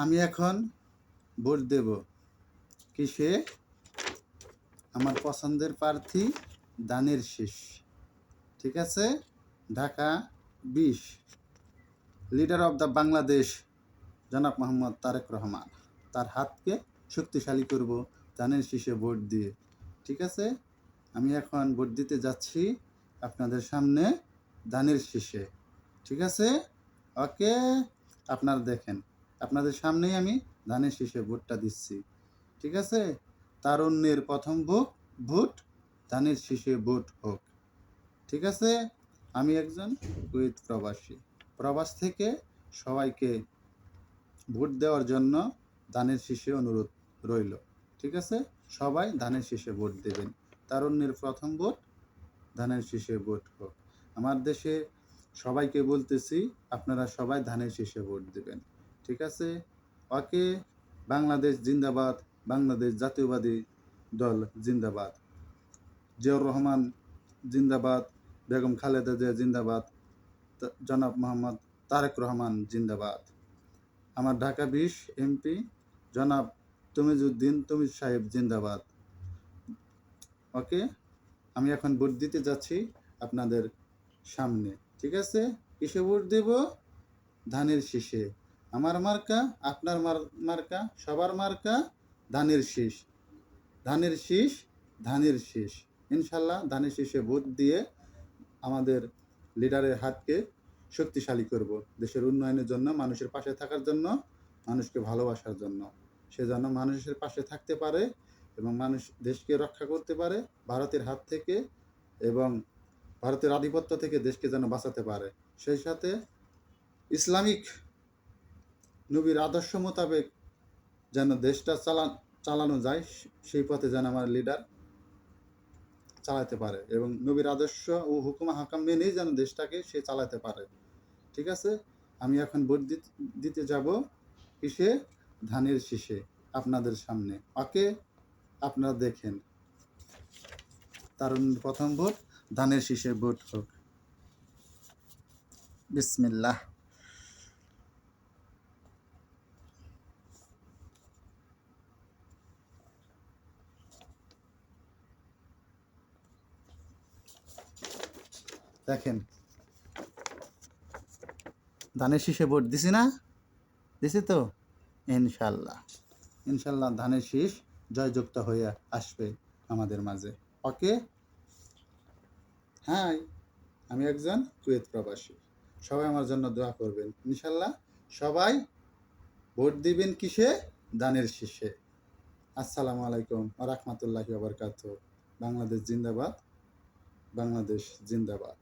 আমি এখন ভোট দেব কিসে? আমার পছন্দের প্রার্থী ধানের শীষ। ঠিক আছে? Dhaka ২০, leader of the Bangladesh জনাব মোহাম্মদ তারেক রহমান। তার হাতকে শক্তিশালী করব ধানের শীষে ভোট দিয়ে। ঠিক আছে? আমি এখন ভোট দিতে যাচ্ছি আপনাদের সামনে ধানের শীষে। ঠিক আছে? ওকে, আপনারা দেখেন, আপনাদের সামনেই আমি ধানের শীষে ভোটটা দিচ্ছি। ঠিক আছে? তারুণ্যের প্রথম ভোট ধানের শীষে ভোট হোক। ঠিক আছে? আমি একজন কুয়েত প্রবাসী। প্রবাস থেকে সবাইকে ভোট দেওয়ার জন্য ধানের শীষে অনুরোধ রইল। ঠিক আছে? সবাই ধানের শীষে ভোট দেবেন। তারুণ্যের প্রথম ভোট ধানের শীষে ভোট হোক। আমার দেশে সবাইকে বলতেছি, আপনারা সবাই ধানের শীষে ভোট দেবেন। ঠিক আছে? ওকে, বাংলাদেশ জিন্দাবাদ, বাংলাদেশ জাতীয়বাদী দল জিন্দাবাদ, জিয়াউর রহমান জিন্দাবাদ, বেগম খালেদা জিয়া জিন্দাবাদ, জনাব মোহাম্মদ তারেক রহমান জিন্দাবাদ, আমার ঢাকা ২০ এমপি জনাব তমিজউদ্দিন তমিজ সাহেব জিন্দাবাদ। ওকে, আমি এখন ভোট দিতে যাচ্ছি আপনাদের সামনে। ঠিক আছে? কিসে ভোট দেব? ধানের শীষে। আমার মার্কা, আপনার মার্কা, সবার মার্কা ধানের শীষ। ধানের শীষ, ধানের শীষ। ইনশাল্লাহ ধানের শীষে ভোট দিয়ে আমাদের লিডারের হাতকে শক্তিশালী করব দেশের উন্নয়নের জন্য, মানুষের পাশে থাকার জন্য, মানুষকে ভালোবাসার জন্য। সে যেন মানুষের পাশে থাকতে পারে এবং মানুষ দেশকে রক্ষা করতে পারে ভারতের হাত থেকে এবং ভারতের আধিপত্য থেকে দেশকে যেন বাঁচাতে পারে। সেই সাথে ইসলামিক নবীর আদর্শ মোতাবেক যেন দেশটা চালানো যায়, সেই পথে যেন আমার লিডার চালাতে পারে এবং নবীর আদর্শ ও হুকুম হাকাম মেনেই যেন দেশটাকে সে চালাতে পারে। ঠিক আছে? আমি এখন ভোট দিতে যাব কিসে? ধানের শীষে আপনাদের সামনে। ওকে, আপনারা দেখেন, তারুণ প্রথম ভোট ধানের শীষে ভোট হোক। বিসমিল্লাহ। দেখেন, ধানের শীষে ভোট দিছি না? দিছি তো? ইনশাল্লাহ, ইনশাল্লাহ ধানের শীষ জয়যুক্ত হয়ে আসবে আমাদের মাঝে। ওকে, হ্যাঁ, আমি একজন কুয়েত প্রবাসী। সবাই আমার জন্য দোয়া করবেন। ইনশাল্লাহ সবাই ভোট দিবেন কিসে? ধানের শীষে। আসসালামু আলাইকুম ওয়া রাহমাতুল্লাহি ওয়া বারাকাতুহু। বাংলাদেশ জিন্দাবাদ, বাংলাদেশ জিন্দাবাদ।